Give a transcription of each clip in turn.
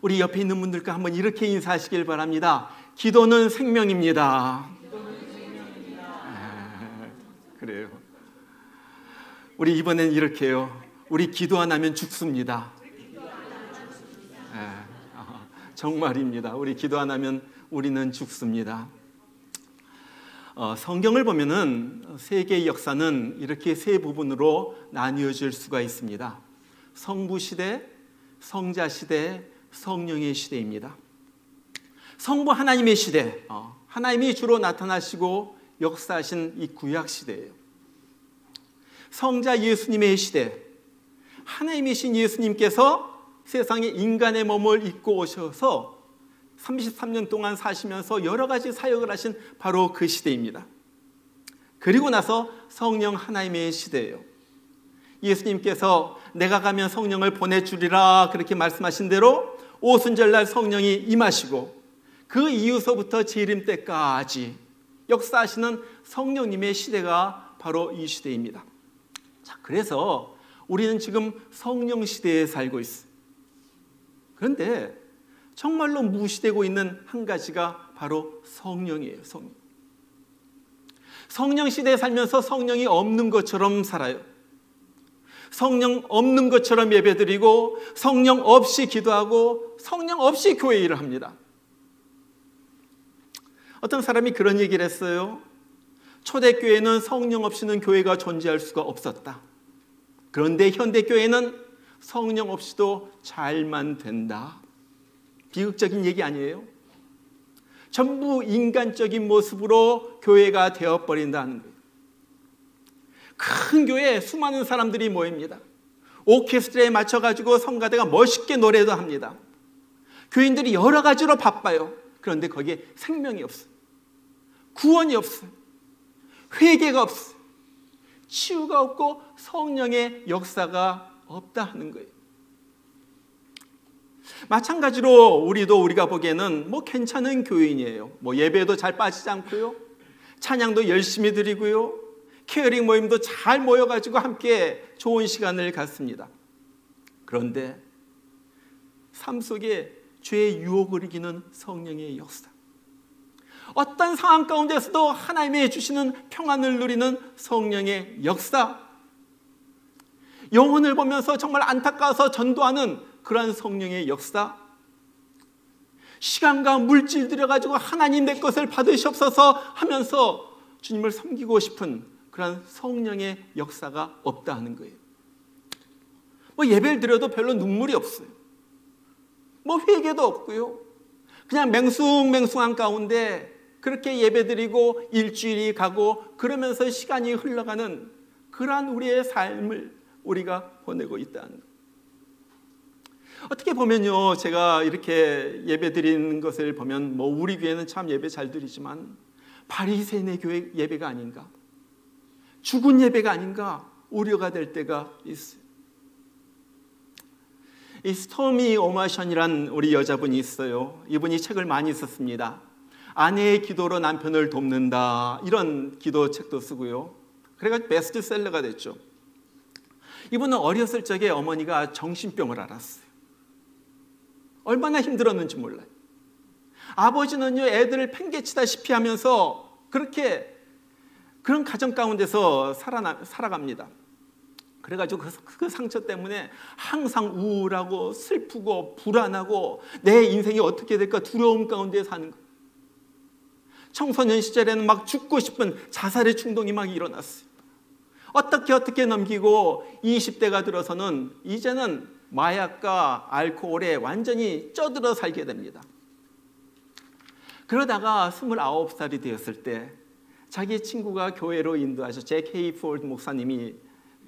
우리 옆에 있는 분들과 한번 이렇게 인사하시길 바랍니다. 기도는 생명입니다. 그래요. 우리 이번엔 이렇게 해요. 우리 기도 안 하면 죽습니다. 정말입니다. 우리 기도 안 하면 우리는 죽습니다. 성경을 보면은 세계의 역사는 이렇게 세 부분으로 나뉘어질 수가 있습니다. 성부 시대, 성자 시대, 성령의 시대입니다. 성부 하나님의 시대, 하나님이 주로 나타나시고 역사하신 이 구약 시대예요. 성자 예수님의 시대, 하나님이신 예수님께서 세상에 인간의 몸을 입고 오셔서 33년 동안 사시면서 여러 가지 사역을 하신 바로 그 시대입니다. 그리고 나서 성령 하나님의 시대예요. 예수님께서 내가 가면 성령을 보내주리라 그렇게 말씀하신 대로 오순절날 성령이 임하시고 그 이후서부터 재림 때까지 역사하시는 성령님의 시대가 바로 이 시대입니다. 자, 그래서 우리는 지금 성령 시대에 살고 있어요. 그런데 정말로 무시되고 있는 한 가지가 바로 성령이에요. 성령 시대에 살면서 성령이 없는 것처럼 살아요. 성령 없는 것처럼 예배드리고 성령 없이 기도하고 성령 없이 교회 일을 합니다. 어떤 사람이 그런 얘기를 했어요. 초대교회는 성령 없이는 교회가 존재할 수가 없었다. 그런데 현대교회는 성령 없이도 잘만 된다. 비극적인 얘기 아니에요? 전부 인간적인 모습으로 교회가 되어버린다는 거예요. 큰 교회에 수많은 사람들이 모입니다. 오케스트라에 맞춰가지고 성가대가 멋있게 노래도 합니다. 교인들이 여러 가지로 바빠요. 그런데 거기에 생명이 없어요. 구원이 없어요. 회개가 없어요. 치유가 없고 성령의 역사가 없다 하는 거예요. 마찬가지로 우리가 보기에는 괜찮은 교인이에요. 예배도 잘 빠지지 않고요. 찬양도 열심히 드리고요. 케어링 모임도 잘 모여가지고 함께 좋은 시간을 갖습니다. 그런데 삶 속에 죄의 유혹을 이기는 성령의 역사, 어떤 상황 가운데서도 하나님이 주시는 평안을 누리는 성령의 역사, 영혼을 보면서 정말 안타까워서 전도하는 그러한 성령의 역사, 시간과 물질 들여가지고 하나님 내 것을 받으시옵소서 하면서 주님을 섬기고 싶은 그러한 성령의 역사가 없다 하는 거예요. 예배를 드려도 별로 눈물이 없어요. 회개도 없고요. 그냥 맹숭맹숭한 가운데 그렇게 예배드리고 일주일이 가고 그러면서 시간이 흘러가는 그러한 우리의 삶을 우리가 보내고 있다는 거예요. 어떻게 보면요, 제가 이렇게 예배드리는 것을 보면 우리 교회는 참 예배 잘 드리지만 바리새인의 교회 예배가 아닌가, 죽은 예배가 아닌가 우려가 될 때가 있어요. 이 스토미 오마션이란 우리 여자분이 있어요. 이분이 책을 많이 썼습니다. 아내의 기도로 남편을 돕는다, 이런 기도책도 쓰고요. 그래가지고 베스트셀러가 됐죠. 이분은 어렸을 적에 어머니가 정신병을 앓았어요. 얼마나 힘들었는지 몰라요. 아버지는요, 애들을 팽개치다시피 하면서 그런 가정 가운데서 살아갑니다. 그래가지고 그 상처 때문에 항상 우울하고 슬프고 불안하고 내 인생이 어떻게 될까 두려움 가운데 사는 거예요. 청소년 시절에는 막 죽고 싶은 자살의 충동이 막 일어났어요. 어떻게 넘기고 20대가 들어서는 이제는 마약과 알코올에 완전히 쪄들어 살게 됩니다. 그러다가 29살이 되었을 때 자기 친구가 교회로 인도하셔, 잭 헤이폴드 목사님이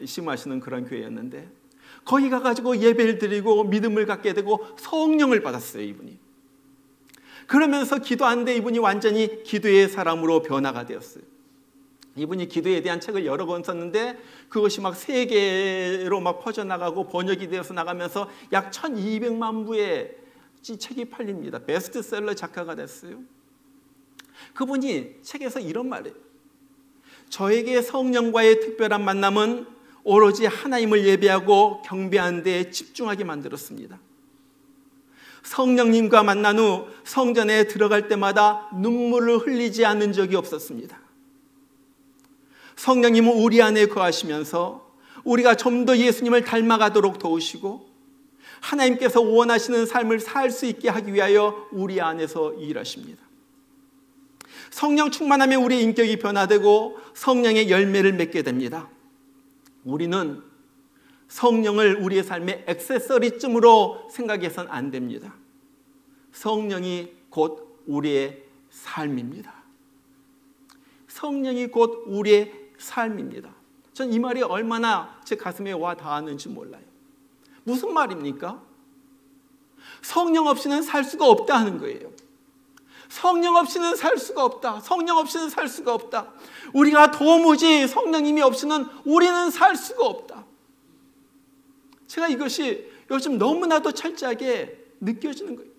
심하시는 그런 교회였는데 거기 가가지고 예배를 드리고 믿음을 갖게 되고 성령을 받았어요, 이분이. 그러면서 기도하는데 이분이 완전히 기도의 사람으로 변화가 되었어요. 이분이 기도에 대한 책을 여러 권 썼는데 그것이 막 세계로 막 퍼져나가고 번역이 되어서 나가면서 약 1200만 부의 책이 팔립니다. 베스트셀러 작가가 됐어요. 그분이 책에서 이런 말이에요. 저에게 성령과의 특별한 만남은 오로지 하나님을 예배하고 경배하는 데 집중하게 만들었습니다. 성령님과 만난 후 성전에 들어갈 때마다 눈물을 흘리지 않은 적이 없었습니다. 성령님은 우리 안에 거하시면서 우리가 좀 더 예수님을 닮아가도록 도우시고 하나님께서 원하시는 삶을 살 수 있게 하기 위하여 우리 안에서 일하십니다. 성령 충만하면 우리의 인격이 변화되고 성령의 열매를 맺게 됩니다. 우리는 성령을 우리의 삶의 액세서리쯤으로 생각해서는 안 됩니다. 성령이 곧 우리의 삶입니다. 성령이 곧 우리의 삶입니다. 전 이 말이 얼마나 제 가슴에 와 닿았는지 몰라요. 무슨 말입니까? 성령 없이는 살 수가 없다 하는 거예요. 성령 없이는 살 수가 없다. 성령 없이는 살 수가 없다. 우리가 도무지 성령님이 없이는 우리는 살 수가 없다. 제가 이것이 요즘 너무나도 철저하게 느껴지는 거예요.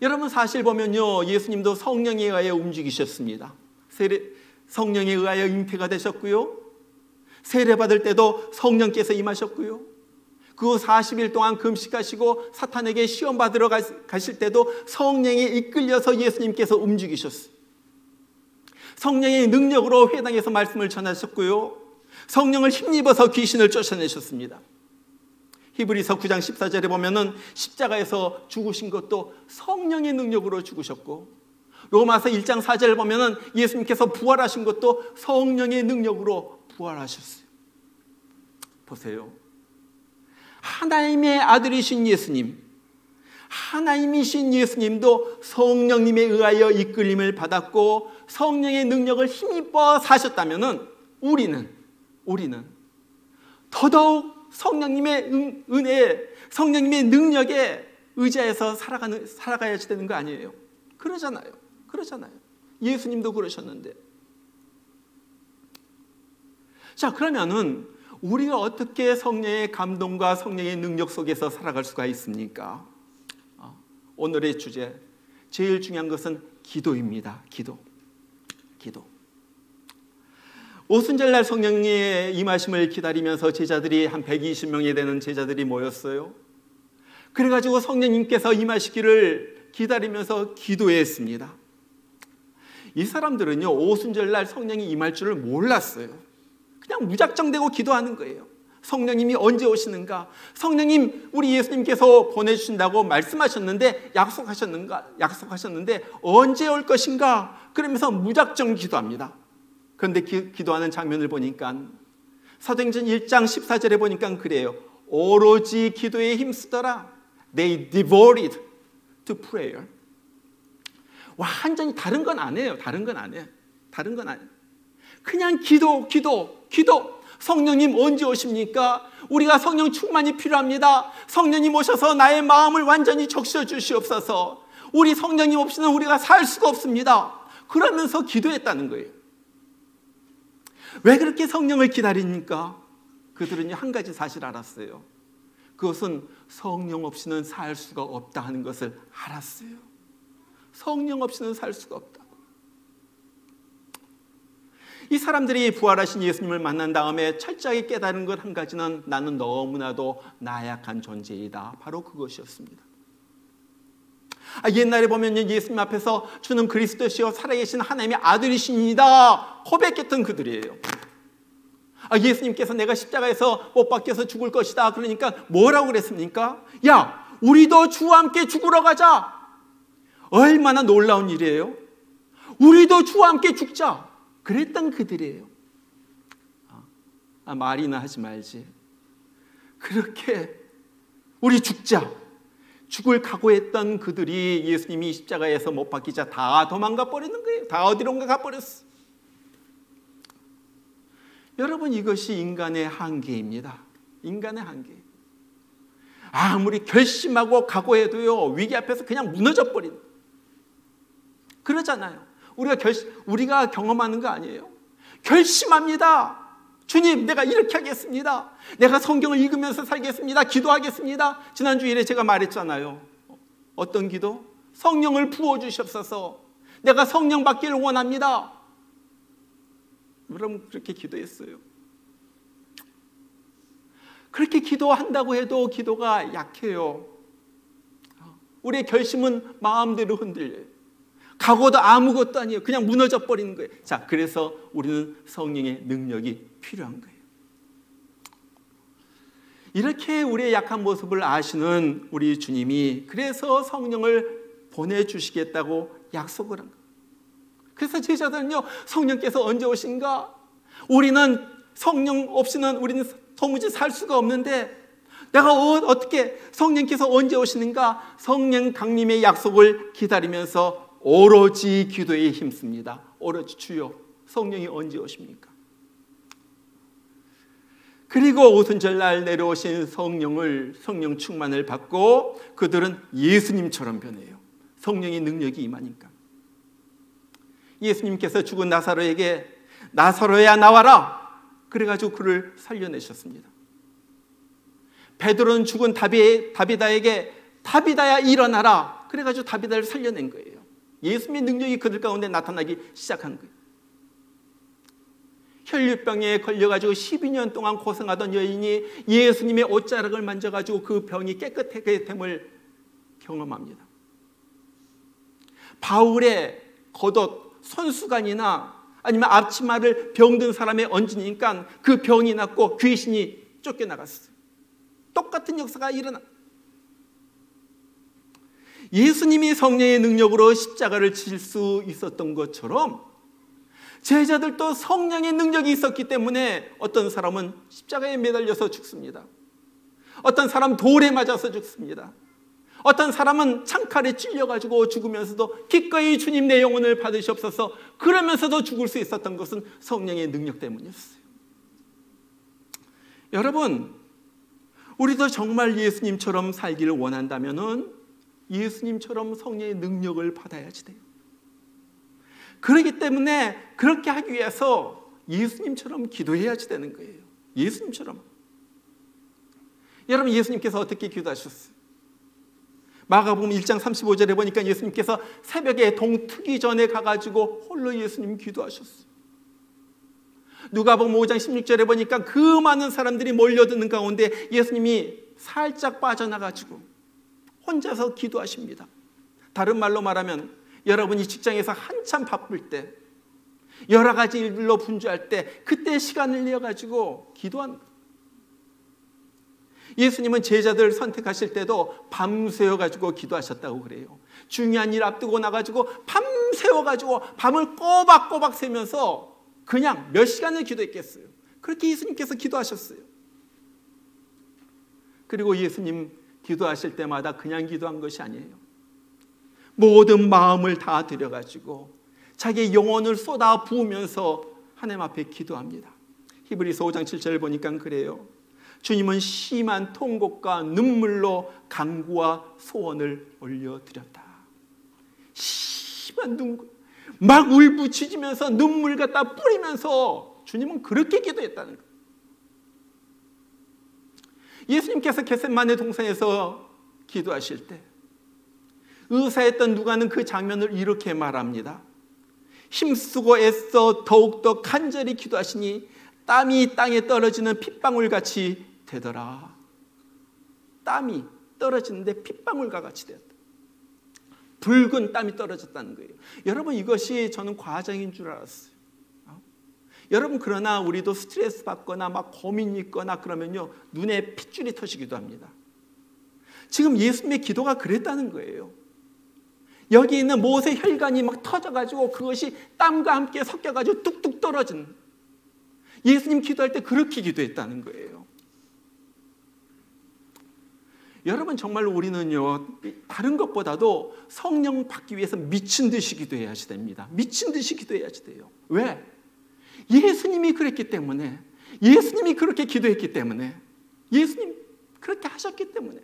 여러분 사실 보면요, 예수님도 성령에 의하여 움직이셨습니다. 성령에 의하여 잉태가 되셨고요, 세례 받을 때도 성령께서 임하셨고요, 그 40일 동안 금식하시고 사탄에게 시험 받으러 가실 때도 성령에 이끌려서 예수님께서 움직이셨어요. 성령의 능력으로 회당에서 말씀을 전하셨고요, 성령을 힘입어서 귀신을 쫓아내셨습니다. 히브리서 9장 14절에 보면은 십자가에서 죽으신 것도 성령의 능력으로 죽으셨고, 로마서 1장 4절을 보면은 예수님께서 부활하신 것도 성령의 능력으로 부활하셨어요. 보세요. 하나님의 아들이신 예수님, 하나님이신 예수님도 성령님에 의하여 이끌림을 받았고 성령의 능력을 힘입어 사셨다면은 우리는 더더욱 성령님의 은혜, 성령님의 능력에 의지해서 살아가야 되는 거 아니에요? 그러잖아요. 예수님도 그러셨는데. 자, 그러면은 우리가 어떻게 성령의 감동과 성령의 능력 속에서 살아갈 수가 있습니까? 오늘의 주제, 제일 중요한 것은 기도입니다. 기도. 오순절날 성령의 임하심을 기다리면서 제자들이 한 120명이 되는 제자들이 모였어요. 그래가지고 성령님께서 임하시기를 기다리면서 기도했습니다. 이 사람들은요, 오순절날 성령이 임할 줄을 몰랐어요. 그냥 무작정되고 기도하는 거예요. 성령님이 언제 오시는가? 성령님, 우리 예수님께서 보내주신다고 말씀하셨는데, 약속하셨는데 언제 올 것인가? 그러면서 무작정 기도합니다. 그런데 기도하는 장면을 보니까 사도행전 1장 14절에 보니까 그래요. 오로지 기도에 힘쓰더라. They devoted to prayer. 완전히 다른 건 안 해요. 그냥 기도. 성령님 언제 오십니까? 우리가 성령 충만이 필요합니다. 성령님 오셔서 나의 마음을 완전히 적셔 주시옵소서. 우리 성령님 없이는 우리가 살 수가 없습니다. 그러면서 기도했다는 거예요. 왜 그렇게 성령을 기다리니까? 그들은 한 가지 사실 알았어요. 그것은 성령 없이는 살 수가 없다 하는 것을 알았어요. 성령 없이는 살 수가 없다. 이 사람들이 부활하신 예수님을 만난 다음에 철저하게 깨달은 것 한 가지는 나는 너무나도 나약한 존재이다. 바로 그것이었습니다. 옛날에 보면 예수님 앞에서 주는 그리스도시요 살아계신 하나님의 아들이십니다 고백했던 그들이에요. 예수님께서 내가 십자가에서 못 박혀서 죽을 것이다 그러니까 뭐라고 그랬습니까? 야, 우리도 주와 함께 죽으러 가자. 얼마나 놀라운 일이에요. 우리도 주와 함께 죽자. 그랬던 그들이에요. 말이나 하지 말지. 그렇게 우리 죽을 각오했던 그들이 예수님이 십자가에서 못 박히자 다 도망가 버리는 거예요. 다 어디론가 가버렸어. 여러분, 이것이 인간의 한계입니다. 인간의 한계. 아무리 결심하고 각오해도요, 위기 앞에서 그냥 무너져 버리는. 그러잖아요. 우리가 경험하는 거 아니에요? 결심합니다. 주님, 내가 이렇게 하겠습니다. 내가 성경을 읽으면서 살겠습니다. 기도하겠습니다. 지난주 일에 제가 말했잖아요. 어떤 기도? 성령을 부어주시옵소서. 내가 성령 받기를 원합니다. 여러분, 그렇게 기도했어요. 그렇게 기도한다고 해도 기도가 약해요. 우리의 결심은 마음대로 흔들려요. 각오도 아무것도 아니에요. 그냥 무너져 버리는 거예요. 자, 그래서 우리는 성령의 능력이 필요한 거예요. 이렇게 우리의 약한 모습을 아시는 우리 주님이 그래서 성령을 보내주시겠다고 약속을 한 거예요. 그래서 제자들은요, 성령께서 언제 오신가? 우리는 성령 없이는 우리는 도무지 살 수가 없는데 내가 어떻게 성령께서 언제 오시는가? 성령 강림의 약속을 기다리면서 오로지 기도에 힘씁니다. 오로지 주여 성령이 언제 오십니까? 그리고 오순절날 내려오신 성령 충만을 받고 그들은 예수님처럼 변해요. 성령의 능력이 임하니까. 예수님께서 죽은 나사로에게 나사로야 나와라 그래가지고 그를 살려내셨습니다. 베드로는 죽은 다비다에게 다비다야 일어나라 그래가지고 다비다를 살려낸 거예요. 예수님의 능력이 그들 가운데 나타나기 시작한 거예요. 혈류병에 걸려가지고 12년 동안 고생하던 여인이 예수님의 옷자락을 만져가지고 그 병이 깨끗하게 됨을 경험합니다. 바울의 겉옷, 손수건이나 아니면 앞치마를 병든 사람에 얹으니까 그 병이 낫고 귀신이 쫓겨나갔어요. 똑같은 역사가 일어나. 예수님이 성령의 능력으로 십자가를 질 수 있었던 것처럼 제자들도 성령의 능력이 있었기 때문에 어떤 사람은 십자가에 매달려서 죽습니다. 어떤 사람은 돌에 맞아서 죽습니다. 어떤 사람은 창칼에 찔려가지고 죽으면서도 기꺼이 주님 내 영혼을 받으시옵소서 그러면서도 죽을 수 있었던 것은 성령의 능력 때문이었어요. 여러분, 우리도 정말 예수님처럼 살기를 원한다면 예수님처럼 성령의 능력을 받아야지 돼요. 그렇기 때문에 그렇게 하기 위해서 예수님처럼 기도해야지 되는 거예요. 예수님처럼. 여러분, 예수님께서 어떻게 기도하셨어요? 마가복음 1장 35절에 보니까 예수님께서 새벽에 동 트기 전에 가가지고 홀로 예수님 기도하셨어요. 누가복음 5장 16절에 보니까 그 많은 사람들이 몰려드는 가운데 예수님이 살짝 빠져나가지고 혼자서 기도하십니다. 다른 말로 말하면 여러분이 직장에서 한참 바쁠 때 여러 가지 일로 분주할 때 그때 시간을 내어가지고 기도한 거예요. 예수님은 제자들 선택하실 때도 밤새워가지고 기도하셨다고 그래요. 중요한 일 앞두고 나가지고 밤새워가지고 밤을 꼬박꼬박 새면서 그냥 몇 시간을 기도했겠어요. 그렇게 예수님께서 기도하셨어요. 그리고 예수님 기도하실 때마다 그냥 기도한 것이 아니에요. 모든 마음을 다 들여가지고 자기의 영혼을 쏟아 부으면서 하나님 앞에 기도합니다. 히브리서 5장 7절을 보니까 그래요. 주님은 심한 통곡과 눈물로 간구와 소원을 올려드렸다. 심한 눈물, 막 울부짖으면서 눈물 갖다 뿌리면서 주님은 그렇게 기도했다는 거예요. 예수님께서 겟세마네 동산에서 기도하실 때 의사였던 누가는 그 장면을 이렇게 말합니다. 힘쓰고 애써 더욱더 간절히 기도하시니 땀이 땅에 떨어지는 핏방울같이 되더라. 땀이 떨어지는데 핏방울과 같이 되었다. 붉은 땀이 떨어졌다는 거예요. 여러분, 이것이 저는 과장인 줄 알았어요. 여러분, 그러나 우리도 스트레스 받거나 막 고민이 있거나 그러면요 눈에 핏줄이 터지기도 합니다. 지금 예수님의 기도가 그랬다는 거예요. 여기 있는 못의 혈관이 막 터져가지고 그것이 땀과 함께 섞여가지고 뚝뚝 떨어진, 예수님 기도할 때 그렇게 기도했다는 거예요. 여러분, 정말로 우리는요 다른 것보다도 성령 받기 위해서 미친 듯이 기도해야지 됩니다. 미친 듯이 기도해야지 돼요. 왜? 예수님이 그랬기 때문에, 예수님이 그렇게 기도했기 때문에, 예수님 그렇게 하셨기 때문에.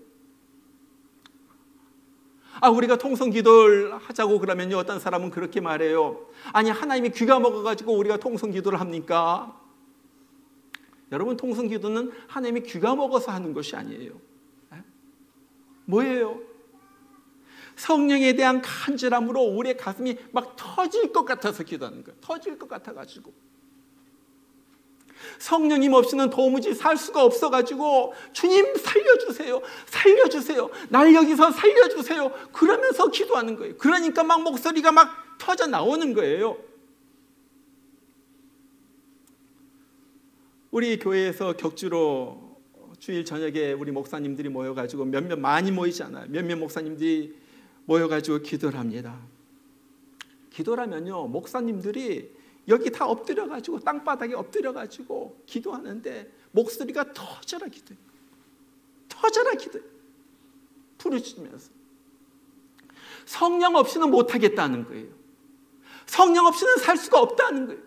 우리가 통성 기도를 하자고 그러면요 어떤 사람은 그렇게 말해요. 아니, 하나님이 귀가 먹어가지고 우리가 통성 기도를 합니까? 여러분, 통성 기도는 하나님이 귀가 먹어서 하는 것이 아니에요. 뭐예요? 성령에 대한 간절함으로 우리의 가슴이 막 터질 것 같아서 기도하는 거예요. 터질 것 같아가지고. 성령님 없이는 도무지 살 수가 없어가지고 주님 살려주세요, 살려주세요, 날 여기서 살려주세요 그러면서 기도하는 거예요. 그러니까 막 목소리가 막 터져 나오는 거예요. 우리 교회에서 격주로 주일 저녁에 우리 목사님들이 모여가지고 몇몇 많이 모이잖아요. 몇몇 목사님들이 모여가지고 기도를 합니다. 기도를 하면요, 목사님들이 여기 다 엎드려가지고 땅바닥에 엎드려가지고 기도하는데 목소리가 터져라 기도해요. 터져라 기도해요. 부르짖으면서. 성령 없이는 못하겠다는 거예요. 성령 없이는 살 수가 없다는 거예요.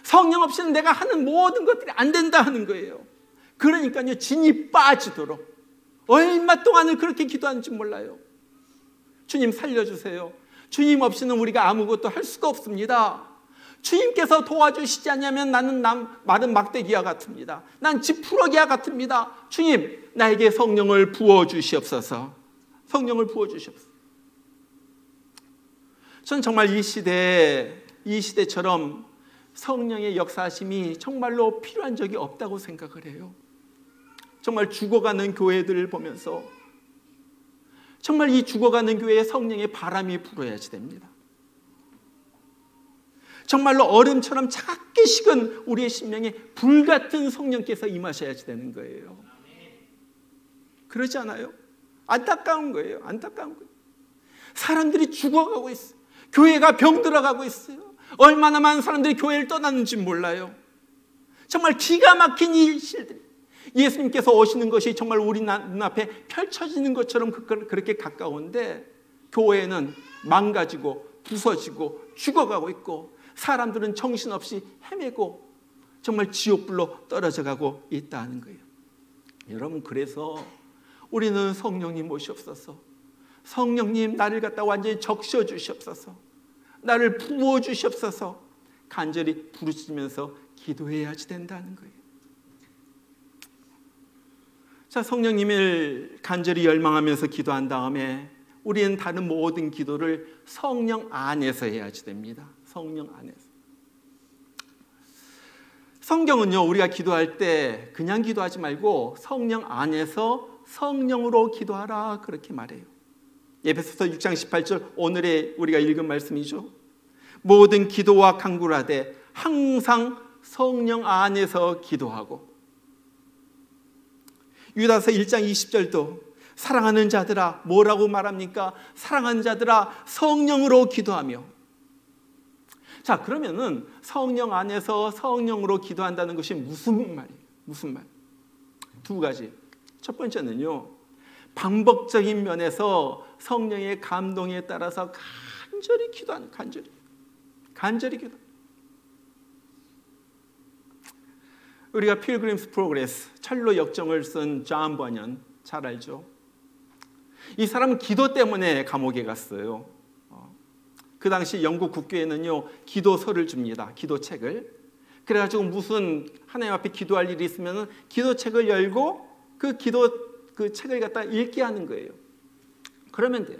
성령 없이는 내가 하는 모든 것들이 안 된다 하는 거예요. 그러니까요, 진이 빠지도록 얼마 동안을 그렇게 기도하는지 몰라요. 주님 살려주세요. 주님 없이는 우리가 아무것도 할 수가 없습니다. 주님께서 도와주시지 않으면 나는 마른 막대기와 같습니다. 난 지푸러기와 같습니다. 주님, 나에게 성령을 부어주시옵소서. 성령을 부어주시옵소서. 저는 정말 이 시대처럼 성령의 역사하심이 정말로 필요한 적이 없다고 생각을 해요. 정말 죽어가는 교회들을 보면서 정말 이 죽어가는 교회에 성령의 바람이 불어야지 됩니다. 정말로 얼음처럼 차갑게 식은 우리의 심령에 불같은 성령께서 임하셔야지 되는 거예요. 그러지 않아요? 안타까운 거예요. 안타까운 거예요. 사람들이 죽어가고 있어요. 교회가 병들어가고 있어요. 얼마나 많은 사람들이 교회를 떠났는지 몰라요. 정말 기가 막힌 일들이 예수님께서 오시는 것이 정말 우리 눈앞에 펼쳐지는 것처럼 그렇게 가까운데 교회는 망가지고 부서지고 죽어가고 있고 사람들은 정신없이 헤매고 정말 지옥불로 떨어져 가고 있다는 거예요. 여러분, 그래서 우리는 성령님 모시옵소서. 성령님 나를 갖다 완전히 적셔 주시옵소서. 나를 부어 주시옵소서. 간절히 부르짖으면서 기도해야지 된다는 거예요. 자, 성령님을 간절히 열망하면서 기도한 다음에 우리는 다른 모든 기도를 성령 안에서 해야지 됩니다. 성령 안에서. 성경은요, 우리가 기도할 때 그냥 기도하지 말고 성령 안에서 성령으로 기도하라 그렇게 말해요. 에베소서 6장 18절 오늘의 우리가 읽은 말씀이죠. 모든 기도와 간구를 하되 항상 성령 안에서 기도하고. 유다서 1장 20절도 사랑하는 자들아, 뭐라고 말합니까? 사랑하는 자들아 성령으로 기도하며. 자, 그러면은 성령 안에서 성령으로 기도한다는 것이 무슨 말이에요? 무슨 말? 두 가지. 첫 번째는요, 방법적인 면에서 성령의 감동에 따라서 간절히 기도하는, 간절히 기도. 우리가 필그림스 프로그레스, 철로 역정을 쓴 존 버년 잘 알죠? 이 사람은 기도 때문에 감옥에 갔어요. 그 당시 영국 국교에는요, 기도서를 줍니다. 기도책을. 그래가지고 무슨 하나님 앞에 기도할 일이 있으면 기도책을 열고 그 책을 갖다 읽게 하는 거예요. 그러면 돼요.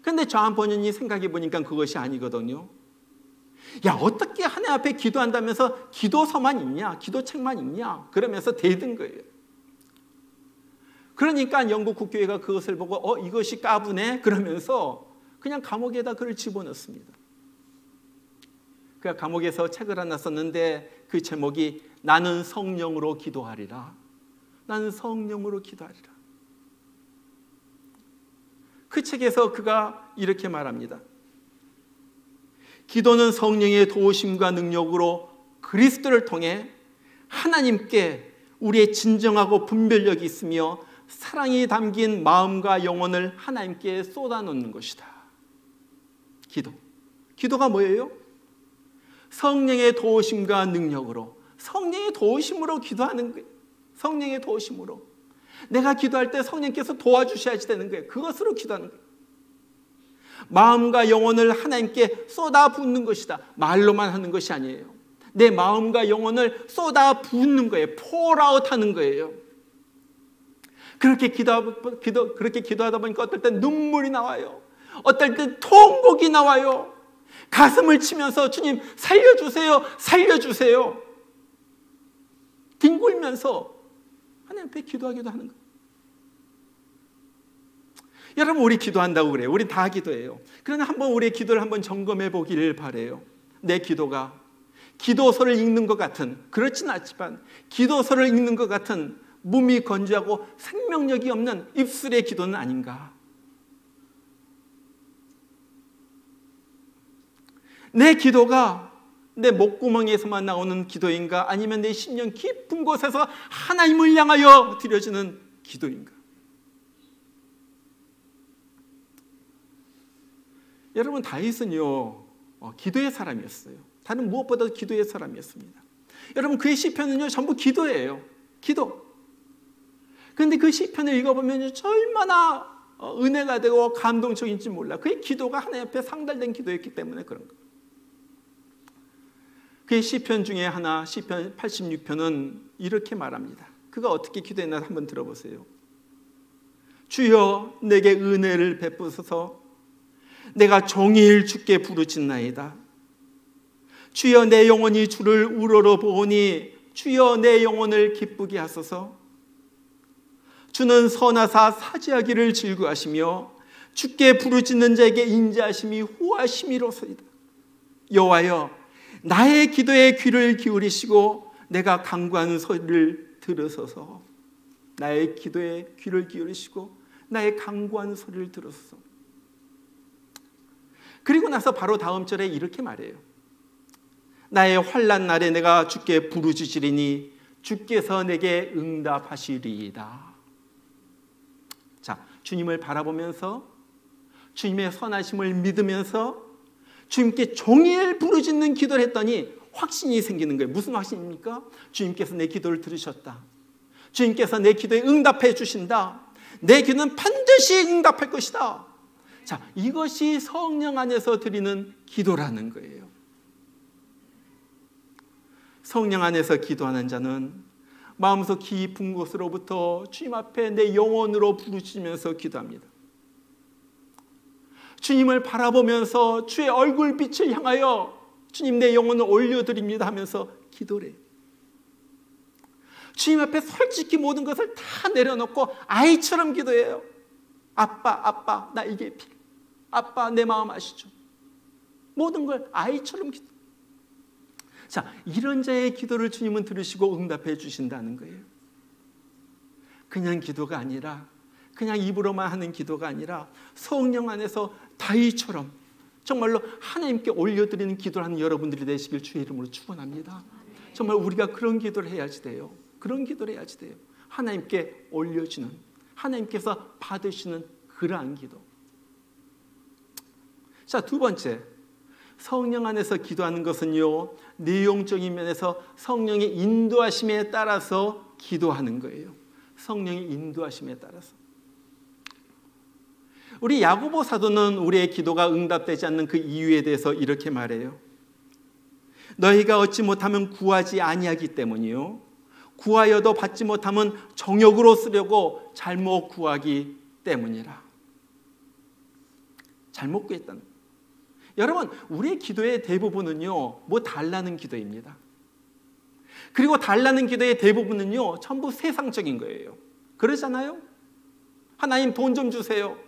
그런데 존 버년이 생각해 보니까 그것이 아니거든요. 야, 어떻게 하나님 앞에 기도한다면서 기도서만 읽냐? 기도책만 읽냐? 그러면서 대든 거예요. 그러니까 영국 국교회가 그것을 보고 이것이 까부네? 그러면서 그냥 감옥에다 그를 집어넣습니다. 그가 감옥에서 책을 하나 썼는데 그 제목이 나는 성령으로 기도하리라. 나는 성령으로 기도하리라. 그 책에서 그가 이렇게 말합니다. 기도는 성령의 도우심과 능력으로 그리스도를 통해 하나님께 우리의 진정하고 분별력이 있으며 사랑이 담긴 마음과 영혼을 하나님께 쏟아놓는 것이다. 기도가 뭐예요? 성령의 도우심과 능력으로, 성령의 도우심으로 기도하는 거예요. 성령의 도우심으로. 내가 기도할 때 성령께서 도와주셔야지 되는 거예요. 그것으로 기도하는 거예요. 마음과 영혼을 하나님께 쏟아붓는 것이다. 말로만 하는 것이 아니에요. 내 마음과 영혼을 쏟아붓는 거예요. pour out 하는 거예요. 그렇게 기도하다 보니까 어떨 땐 눈물이 나와요. 어떨 땐 통곡이 나와요. 가슴을 치면서 주님 살려주세요, 살려주세요. 뒹굴면서 하나님 앞에 기도하기도 하는 거예요. 여러분, 우리 기도한다고 그래요. 우리 다 기도해요. 그러나 한번 우리의 기도를 한번 점검해 보기를 바라요. 내 기도가 기도서를 읽는 것 같은, 그렇진 않지만 기도서를 읽는 것 같은 몸이 건조하고 생명력이 없는 입술의 기도는 아닌가? 내 기도가 내 목구멍에서만 나오는 기도인가? 아니면 내 심령 깊은 곳에서 하나님을 향하여 드려지는 기도인가? 여러분, 다윗은요 기도의 사람이었어요. 다른 무엇보다도 기도의 사람이었습니다. 여러분, 그의 시편은요 전부 기도예요. 기도. 그런데 그 시편을 읽어보면 얼마나 은혜가 되고 감동적인지 몰라. 그의 기도가 하나님 앞에 상달된 기도였기 때문에 그런 거예요. 그의 시편 중에 하나, 시편 86편은 이렇게 말합니다. 그가 어떻게 기도했나 한번 들어보세요. 주여 내게 은혜를 베푸소서. 내가 종일 주께 부르짖나이다. 주여 내 영혼이 주를 우러러 보오니 주여 내 영혼을 기쁘게 하소서. 주는 선하사 사지하기를 즐거워하시며 주께 부르짖는 자에게 인자하심이 호하심이로소이다. 여호와여 나의 기도에 귀를 기울이시고 내가 간구하는 소리를 들으소서. 나의 기도에 귀를 기울이시고 나의 간구하는 소리를 들으소서. 그리고 나서 바로 다음 절에 이렇게 말해요. 나의 환난 날에 내가 주께 부르짖으리니 주께서 내게 응답하시리이다. 자, 주님을 바라보면서 주님의 선하심을 믿으면서 주님께 종일 부르짖는 기도를 했더니 확신이 생기는 거예요. 무슨 확신입니까? 주님께서 내 기도를 들으셨다. 주님께서 내 기도에 응답해 주신다. 내 기도는 반드시 응답할 것이다. 자, 이것이 성령 안에서 드리는 기도라는 거예요. 성령 안에서 기도하는 자는 마음속 깊은 곳으로부터 주님 앞에 내 영혼으로 부르짖으면서 기도합니다. 주님을 바라보면서 주의 얼굴빛을 향하여 주님 내 영혼을 올려드립니다 하면서 기도를 해요. 주님 앞에 솔직히 모든 것을 다 내려놓고 아이처럼 기도해요. 아빠 나 이게 필요해. 아빠 내 마음 아시죠? 모든 걸 아이처럼 기도. 자, 이런 자의 기도를 주님은 들으시고 응답해 주신다는 거예요. 그냥 기도가 아니라, 그냥 입으로만 하는 기도가 아니라 성령 안에서 다윗처럼 정말로 하나님께 올려드리는 기도를 하는 여러분들이 되시길 주의 이름으로 축원합니다. 정말 우리가 그런 기도를 해야지 돼요. 그런 기도를 해야지 돼요. 하나님께 올려주는, 하나님께서 받으시는 그러한 기도. 자, 두 번째, 성령 안에서 기도하는 것은요, 내용적인 면에서 성령의 인도하심에 따라서 기도하는 거예요. 성령의 인도하심에 따라서. 우리 야고보 사도는 우리의 기도가 응답되지 않는 그 이유에 대해서 이렇게 말해요. 너희가 얻지 못하면 구하지 아니하기 때문이요, 구하여도 받지 못하면 정욕으로 쓰려고 잘못 구하기 때문이라. 잘못 구했다는 거예요. 여러분, 우리의 기도의 대부분은요, 뭐 달라는 기도입니다. 그리고 달라는 기도의 대부분은요, 전부 세상적인 거예요. 그러잖아요? 하나님 돈 좀 주세요.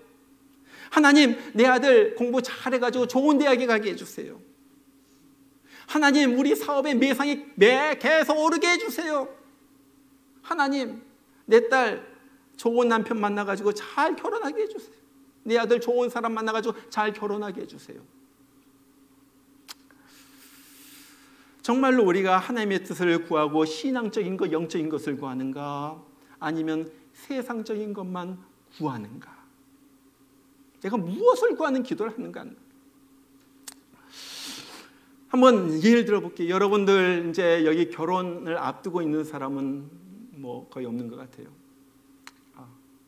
하나님 내 아들 공부 잘해가지고 좋은 대학에 가게 해주세요. 하나님 우리 사업의 매상이 계속 오르게 해주세요. 하나님 내 딸 좋은 남편 만나가지고 잘 결혼하게 해주세요. 내 아들 좋은 사람 만나가지고 잘 결혼하게 해주세요. 정말로 우리가 하나님의 뜻을 구하고 신앙적인 것, 영적인 것을 구하는가? 아니면 세상적인 것만 구하는가? 내가 무엇을 구하는 기도를 하는가? 한번 예를 들어볼게요. 여러분들 이제 여기 결혼을 앞두고 있는 사람은 뭐 거의 없는 것 같아요.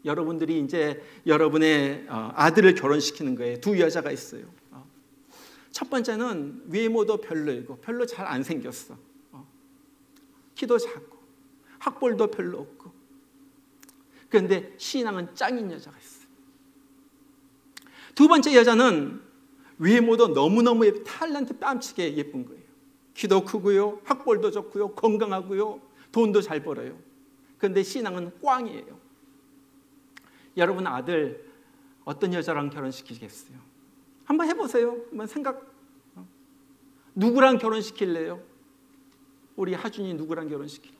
여러분들이 이제 여러분의 아들을 결혼시키는 거예요. 두 여자가 있어요. 첫 번째는 외모도 별로이고 별로 잘 안 생겼어. 키도 작고 학벌도 별로 없고. 그런데 신앙은 짱인 여자가 있어. 두 번째 여자는 외모도 너무너무 탤런트 뺨치게 예쁜 거예요. 키도 크고요, 학벌도 좋고요, 건강하고요, 돈도 잘 벌어요. 그런데 신앙은 꽝이에요. 여러분 아들 어떤 여자랑 결혼시키겠어요? 한번 해보세요. 한번 누구랑 결혼시킬래요? 우리 하준이 누구랑 결혼시킬래요?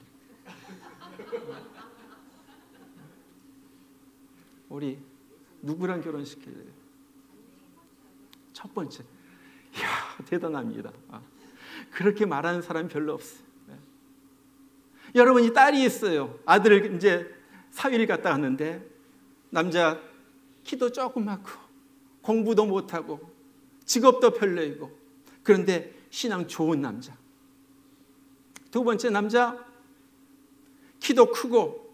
우리 누구랑 결혼시킬래요? 첫 번째. 이야, 대단합니다. 그렇게 말하는 사람이 별로 없어요. 여러분이 딸이 있어요. 아들을 이제 사위를 갖다 갔는데 남자 키도 조그맣고 공부도 못하고 직업도 별로이고 그런데 신앙 좋은 남자. 두 번째 남자 키도 크고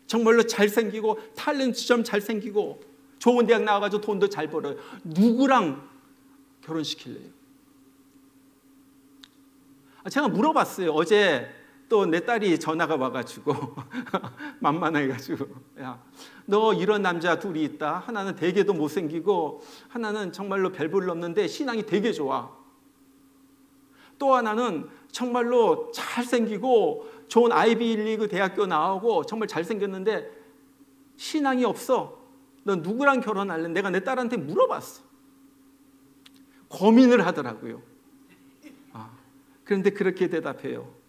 정말로 잘생기고 탤런트 좀 잘생기고 좋은 대학 나와가지고 돈도 잘 벌어요. 누구랑 결혼시킬래요? 제가 물어봤어요. 어제 또 내 딸이 전화가 와가지고 만만해가지고 야, 너 이런 남자 둘이 있다. 하나는 되게도 못생기고 하나는 정말로 별 볼 없는데 신앙이 되게 좋아. 또 하나는 정말로 잘생기고 좋은 아이비리그 대학교 나오고 정말 잘생겼는데 신앙이 없어. 너 누구랑 결혼할래? 내가 내 딸한테 물어봤어. 고민을 하더라고요. 그런데 그렇게 대답해요.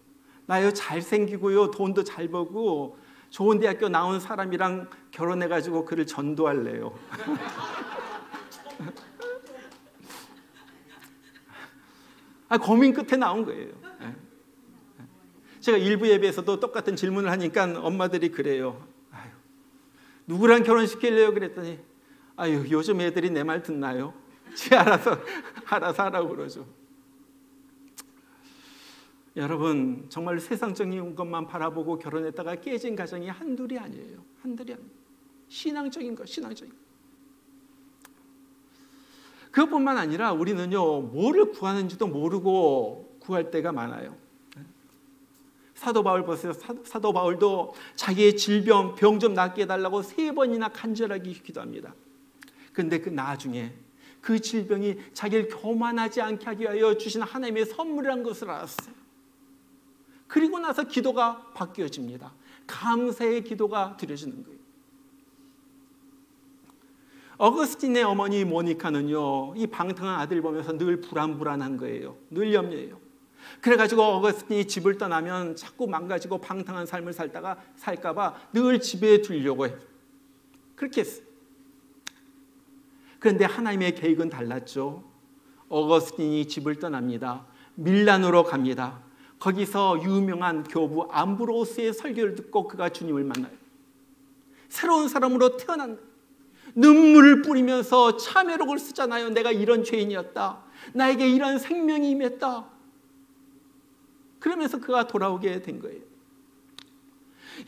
나요 잘생기고요 돈도 잘 벌고 좋은 대학교 나온 사람이랑 결혼해가지고 그를 전도할래요. 고민 끝에 나온 거예요. 제가 일부 예배에서도 똑같은 질문을 하니까 엄마들이 그래요. 아유, 누구랑 결혼시킬래요? 그랬더니 아유 요즘 애들이 내 말 듣나요? 지 알아서 하라고 그러죠. 여러분 정말 세상적인 것만 바라보고 결혼했다가 깨진 가정이 한둘이 아니에요. 한둘이 아니에요. 신앙적인 것, 신앙적인 것. 그것뿐만 아니라 우리는요 뭐를 구하는지도 모르고 구할 때가 많아요. 사도 바울 보세요. 사도 바울도 자기의 질병, 병 좀 낫게 해달라고 3번이나 간절하게 기도합니다. 그런데 그 나중에 그 질병이 자기를 교만하지 않게 하기 위하여 주신 하나님의 선물이라는 것을 알았어요. 그리고 나서 기도가 바뀌어집니다. 감사의 기도가 드려지는 거예요. 어거스틴의 어머니 모니카는요 이 방탕한 아들 보면서 늘 불안한 거예요. 늘 염려해요. 그래가지고 어거스틴이 집을 떠나면 자꾸 망가지고 방탕한 삶을 살까봐 늘 집에 두려고 해요. 그렇게 했어요. 그런데 하나님의 계획은 달랐죠. 어거스틴이 집을 떠납니다. 밀란으로 갑니다. 거기서 유명한 교부 암브로스의 설교를 듣고 그가 주님을 만나요. 새로운 사람으로 태어난 눈물을 뿌리면서 참회록을 쓰잖아요. 내가 이런 죄인이었다. 나에게 이런 생명이 임했다. 그러면서 그가 돌아오게 된 거예요.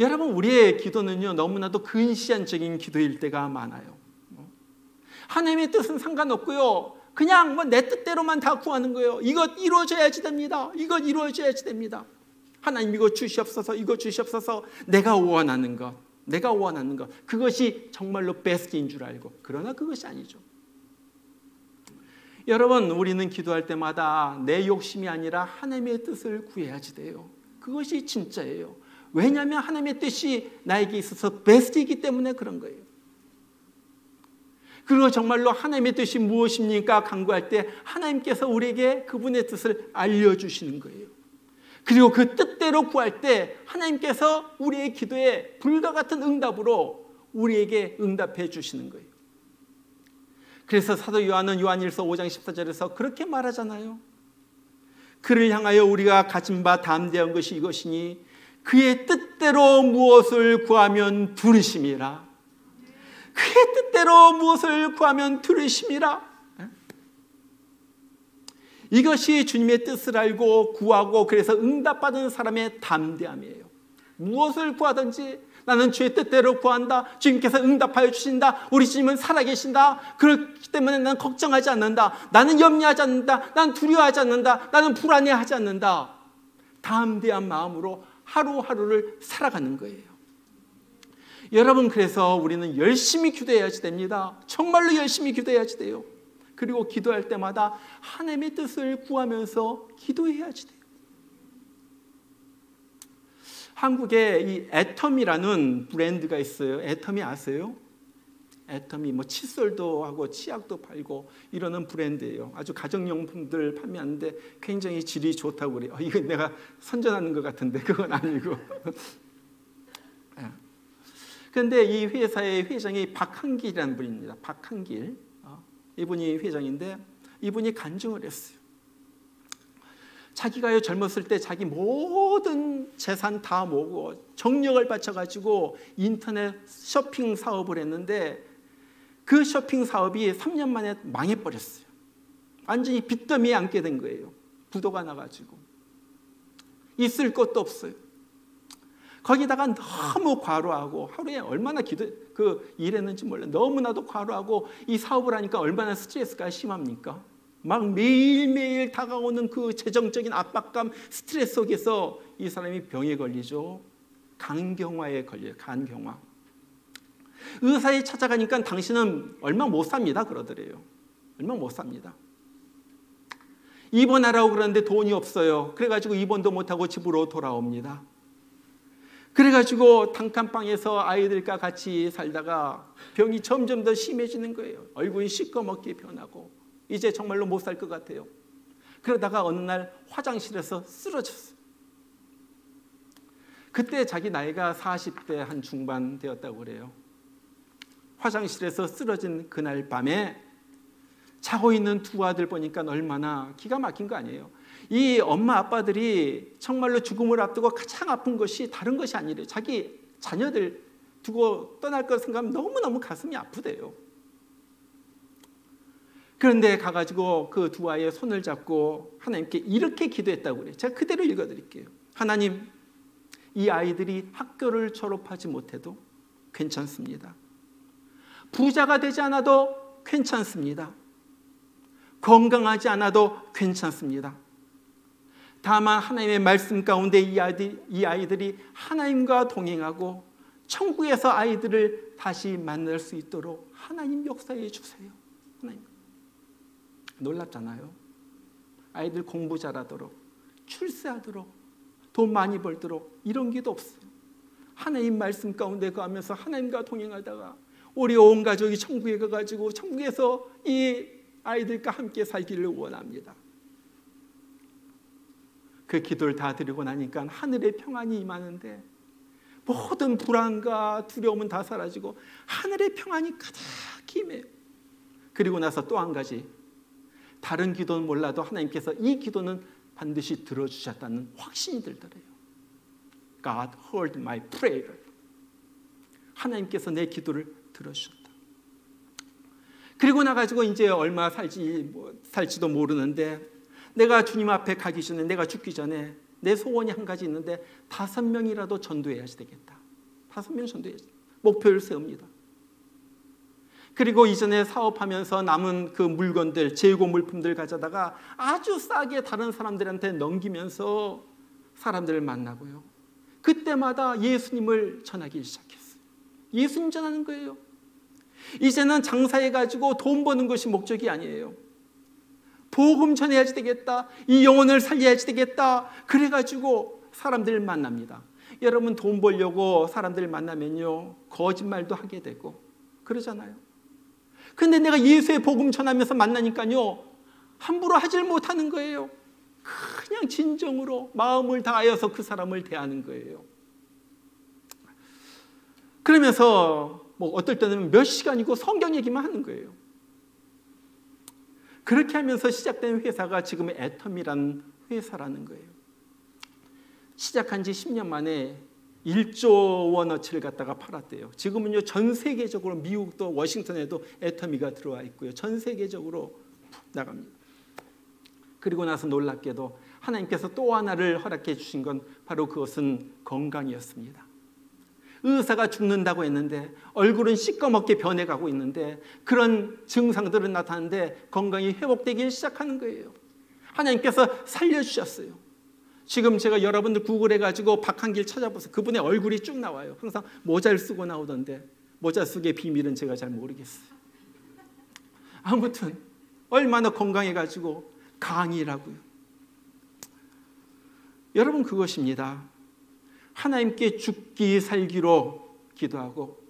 여러분 우리의 기도는요 너무나도 근시안적인 기도일 때가 많아요. 하나님의 뜻은 상관없고요. 그냥 내 뜻대로만 다 구하는 거예요. 이것 이루어져야지 됩니다. 이것 이루어져야지 됩니다. 하나님 이거 주시옵소서, 이거 주시옵소서. 내가 원하는 것, 내가 원하는 것. 그것이 정말로 베스트인 줄 알고. 그러나 그것이 아니죠. 여러분 우리는 기도할 때마다 내 욕심이 아니라 하나님의 뜻을 구해야지 돼요. 그것이 진짜예요. 왜냐하면 하나님의 뜻이 나에게 있어서 베스트이기 때문에 그런 거예요. 그리고 정말로 하나님의 뜻이 무엇입니까? 간구할 때 하나님께서 우리에게 그분의 뜻을 알려주시는 거예요. 그리고 그 뜻대로 구할 때 하나님께서 우리의 기도에 불과 같은 응답으로 우리에게 응답해 주시는 거예요. 그래서 사도 요한은 요한일서 5장 14절에서 그렇게 말하잖아요. 그를 향하여 우리가 가진 바 담대한 것이 이것이니 그의 뜻대로 무엇을 구하면 들으심이라. 그의 뜻대로 무엇을 구하면 들으심이라. 이것이 주님의 뜻을 알고 구하고 그래서 응답받은 사람의 담대함이에요. 무엇을 구하든지 나는 주의 뜻대로 구한다. 주님께서 응답하여 주신다. 우리 주님은 살아계신다. 그렇기 때문에 나는 걱정하지 않는다. 나는 염려하지 않는다. 나는 두려워하지 않는다. 나는 불안해하지 않는다. 담대한 마음으로 하루하루를 살아가는 거예요. 여러분 그래서 우리는 열심히 기도해야지 됩니다. 정말로 열심히 기도해야지 돼요. 그리고 기도할 때마다 하나님의 뜻을 구하면서 기도해야지 돼요. 한국에 이 애텀이라는 브랜드가 있어요. 애텀이 아세요? 애텀이 뭐 칫솔도 하고 치약도 팔고 이러는 브랜드예요. 아주 가정용품들 판매하는데 굉장히 질이 좋다고 그래요. 이건 내가 선전하는 것 같은데 그건 아니고. 그런데 이 회사의 회장이 박한길이라는 분입니다. 박한길. 이분이 회장인데 이분이 간증을 했어요. 자기가 젊었을 때 자기 모든 재산 다 모으고 정력을 바쳐가지고 인터넷 쇼핑 사업을 했는데 그 쇼핑 사업이 3년 만에 망해버렸어요. 완전히 빚더미에 앉게 된 거예요. 부도가 나가지고. 있을 것도 없어요. 거기다가 너무 과로하고 하루에 얼마나 일했는지 몰라요. 너무나도 과로하고 이 사업을 하니까 얼마나 스트레스가 심합니까? 막 매일매일 다가오는 그 재정적인 압박감, 스트레스 속에서 이 사람이 병에 걸리죠. 간경화에 걸려요. 간경화. 의사에 찾아가니까 당신은 얼마 못 삽니다 그러더래요. 얼마 못 삽니다. 입원하라고 그러는데 돈이 없어요. 그래가지고 입원도 못하고 집으로 돌아옵니다. 그래가지고 단칸방에서 아이들과 같이 살다가 병이 점점 더 심해지는 거예요. 얼굴이 시꺼멓게 변하고 이제 정말로 못 살 것 같아요. 그러다가 어느 날 화장실에서 쓰러졌어요. 그때 자기 나이가 40대 한 중반 되었다고 그래요. 화장실에서 쓰러진 그날 밤에 자고 있는 두 아들 보니까 얼마나 기가 막힌 거 아니에요. 이 엄마 아빠들이 정말로 죽음을 앞두고 가장 아픈 것이 다른 것이 아니래요. 자기 자녀들 두고 떠날 것 생각하면 너무너무 가슴이 아프대요. 그런데 가가지고 그 두 아이의 손을 잡고 하나님께 이렇게 기도했다고 그래요. 제가 그대로 읽어드릴게요. 하나님, 이 아이들이 학교를 졸업하지 못해도 괜찮습니다. 부자가 되지 않아도 괜찮습니다. 건강하지 않아도 괜찮습니다. 다만 하나님의 말씀 가운데 이 아이들이 하나님과 동행하고 천국에서 아이들을 다시 만날 수 있도록 하나님 역사해 주세요. 하나님. 놀랍잖아요. 아이들 공부 잘하도록, 출세하도록, 돈 많이 벌도록 이런 기도 없어요. 하나님 말씀 가운데 가면서 하나님과 동행하다가 우리 온 가족이 천국에 가가지고 천국에서 이 아이들과 함께 살기를 원합니다. 그 기도를 다 드리고 나니까 하늘의 평안이 임하는데 모든 불안과 두려움은 다 사라지고 하늘의 평안이 가득히 임해요. 그리고 나서 또 한 가지, 다른 기도는 몰라도 하나님께서 이 기도는 반드시 들어주셨다는 확신이 들더래요. God heard my prayer. 하나님께서 내 기도를 들어주셨다. 그리고 나가지고 이제 얼마 살지도 모르는데 내가 주님 앞에 가기 전에, 내가 죽기 전에 내 소원이 한 가지 있는데 5명이라도 전도해야지 되겠다. 5명 전도해야지. 목표를 세웁니다. 그리고 이전에 사업하면서 남은 그 물건들, 재고 물품들 가져다가 아주 싸게 다른 사람들한테 넘기면서 사람들을 만나고요. 그때마다 예수님을 전하기 시작했어요. 예수님 전하는 거예요. 이제는 장사해가지고 돈 버는 것이 목적이 아니에요. 복음 전해야지 되겠다. 이 영혼을 살려야지 되겠다. 그래가지고 사람들을 만납니다. 여러분 돈 벌려고 사람들을 만나면요 거짓말도 하게 되고 그러잖아요. 근데 내가 예수의 복음 전하면서 만나니까요 함부로 하질 못하는 거예요. 그냥 진정으로 마음을 다하여서 그 사람을 대하는 거예요. 그러면서 뭐 어떨 때는 몇 시간이고 성경 얘기만 하는 거예요. 그렇게 하면서 시작된 회사가 지금 애텀이라는 회사라는 거예요. 시작한 지 10년 만에 1조 원어치를 갖다가 팔았대요. 지금은요 전 세계적으로 미국도 워싱턴에도 애터미가 들어와 있고요. 전 세계적으로 나갑니다. 그리고 나서 놀랍게도 하나님께서 또 하나를 허락해 주신 건 바로 그것은 건강이었습니다. 의사가 죽는다고 했는데 얼굴은 시꺼멓게 변해가고 있는데 그런 증상들은 나타나는데 건강이 회복되기 시작하는 거예요. 하나님께서 살려주셨어요. 지금 제가 여러분들 구글해가지고 박한길 찾아보세요. 그분의 얼굴이 쭉 나와요. 항상 모자를 쓰고 나오던데 모자 속의 비밀은 제가 잘 모르겠어요. 아무튼 얼마나 건강해가지고 강의라고요. 여러분 그것입니다. 하나님께 죽기 살기로 기도하고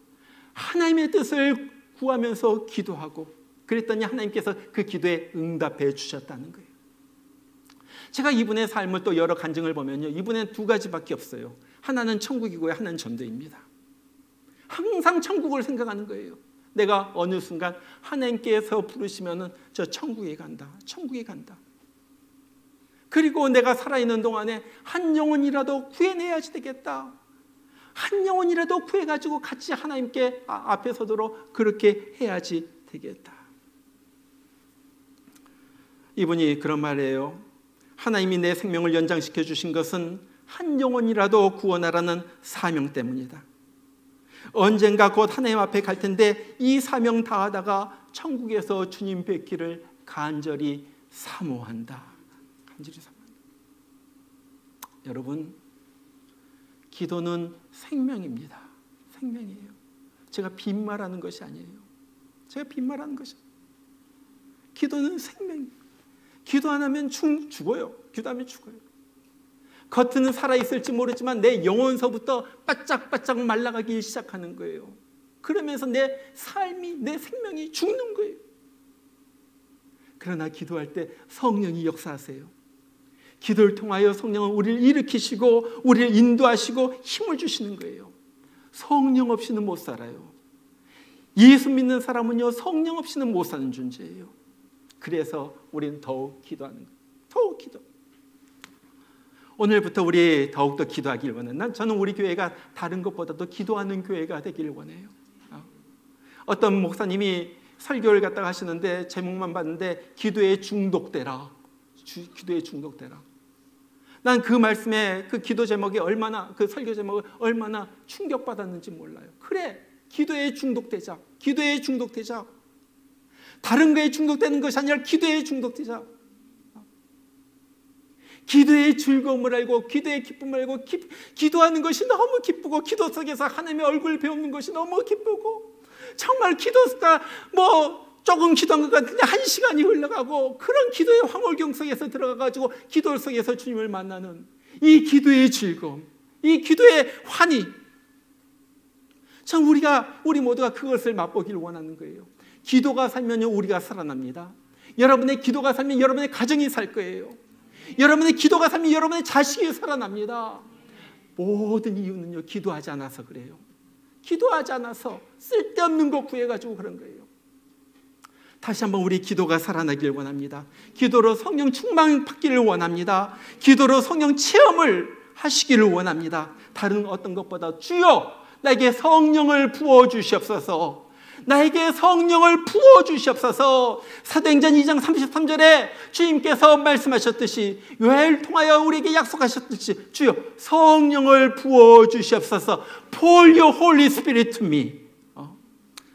하나님의 뜻을 구하면서 기도하고 그랬더니 하나님께서 그 기도에 응답해 주셨다는 거예요. 제가 이분의 삶을 또 여러 간증을 보면요, 이분은 두 가지밖에 없어요. 하나는 천국이고요, 하나는 전도입니다. 항상 천국을 생각하는 거예요. 내가 어느 순간 하나님께서 부르시면은 저 천국에 간다, 천국에 간다. 그리고 내가 살아있는 동안에 한 영혼이라도 구해내야지 되겠다. 한 영혼이라도 구해가지고 같이 하나님께 앞에 서도록 그렇게 해야지 되겠다. 이분이 그런 말이에요. 하나님이 내 생명을 연장시켜 주신 것은 한 영혼이라도 구원하라는 사명 때문이다. 언젠가 곧 하나님 앞에 갈 텐데 이 사명 다하다가 천국에서 주님 뵙기를 간절히 사모한다. 간절히 사모한다. 여러분, 기도는 생명입니다. 생명이에요. 제가 빈말하는 것이 아니에요. 제가 빈말하는 것이 아니에요. 기도는 생명이에요. 기도 안 하면 죽어요. 기도하면 죽어요. 겉은 살아있을지 모르지만 내 영혼서부터 바짝바짝 말라가기 시작하는 거예요. 그러면서 내 삶이, 내 생명이 죽는 거예요. 그러나 기도할 때 성령이 역사하세요. 기도를 통하여 성령은 우리를 일으키시고 우리를 인도하시고 힘을 주시는 거예요. 성령 없이는 못 살아요. 예수 믿는 사람은요, 성령 없이는 못 사는 존재예요. 그래서 우리는 더욱 기도하는 거예요. 더욱 기도. 오늘부터 우리 더욱더 기도하길 원해요. 저는 우리 교회가 다른 것보다도 기도하는 교회가 되길 원해요. 어떤 목사님이 설교를 갖다가 하시는데 제목만 봤는데 기도에 중독되라. 기도에 중독되라. 난 그 말씀에 그 기도 제목이 얼마나, 그 설교 제목을 얼마나 충격받았는지 몰라요. 그래, 기도에 중독되자. 기도에 중독되자. 다른 거에 중독되는 것이 아니라 기도에 중독되자. 기도의 즐거움을 알고 기도의 기쁨을 알고 기도하는 것이 너무 기쁘고 기도 속에서 하나님의 얼굴을 배우는 것이 너무 기쁘고 정말 기도가 조금 기도한 것 같은데 1시간이 흘러가고 그런 기도의 황홀경 속에서 들어가가지고 기도 속에서 주님을 만나는 이 기도의 즐거움, 이 기도의 환희, 참 우리 모두가 그것을 맛보기를 원하는 거예요. 기도가 살면 우리가 살아납니다. 여러분의 기도가 살면 여러분의 가정이 살 거예요. 여러분의 기도가 살면 여러분의 자식이 살아납니다. 모든 이유는요, 기도하지 않아서 그래요. 기도하지 않아서 쓸데없는 거 구해가지고 그런 거예요. 다시 한번 우리 기도가 살아나길 원합니다. 기도로 성령 충만 받기를 원합니다. 기도로 성령 체험을 하시기를 원합니다. 다른 어떤 것보다 주여 나에게 성령을 부어주시옵소서. 나에게 성령을 부어주시옵소서. 사도행전 2장 33절에 주님께서 말씀하셨듯이 요한을 통하여 우리에게 약속하셨듯이 주여 성령을 부어주시옵소서. Pour your Holy Spirit to me.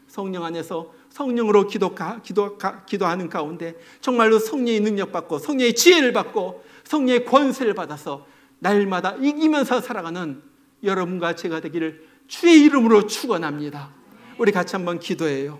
성령 안에서 성령으로 기도하는 가운데 정말로 성령의 능력받고 성령의 지혜를 받고 성령의 권세를 받아서 날마다 이기면서 살아가는 여러분과 제가 되기를 주의 이름으로 축원합니다. 우리 같이 한번 기도해요.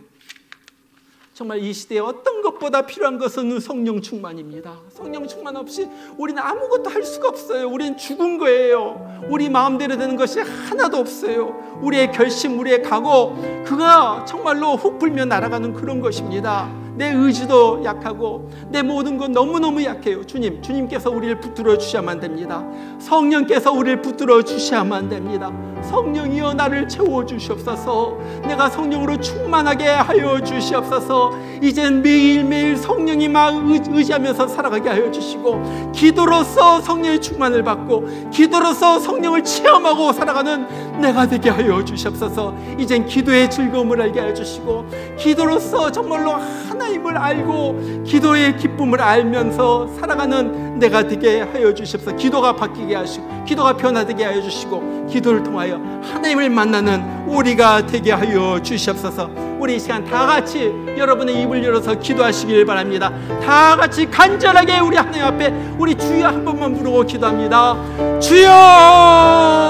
정말 이 시대에 어떤 것보다 필요한 것은 성령 충만입니다. 성령 충만 없이 우리는 아무것도 할 수가 없어요. 우리는 죽은 거예요. 우리 마음대로 되는 것이 하나도 없어요. 우리의 결심, 우리의 각오, 그가 정말로 훅 불며 날아가는 그런 것입니다. 내 의지도 약하고 내 모든 건 너무너무 약해요. 주님께서 우리를 붙들어 주셔야만 됩니다. 성령께서 우리를 붙들어 주셔야만 됩니다. 성령이여 나를 채워주시옵소서. 내가 성령으로 충만하게 하여 주시옵소서. 이젠 매일매일 성령이만 의지하면서 살아가게 하여 주시고 기도로서 성령의 충만을 받고 기도로서 성령을 체험하고 살아가는 내가 되게 하여 주시옵소서. 이젠 기도의 즐거움을 알게 하여 주시고 기도로서 정말로 하나님을 알고 기도의 기쁨을 알면서 살아가는 내가 되게 하여 주시옵소서. 기도가 바뀌게 하시고 기도가 변화되게 하여 주시고 기도를 통하여 하나님을 만나는 우리가 되게 하여 주시옵소서. 우리 이 시간 다 같이 여러분의 입을 열어서 기도하시길 바랍니다. 다 같이 간절하게 우리 하나님 앞에 우리 주여 한 번만 부르고 기도합니다. 주여!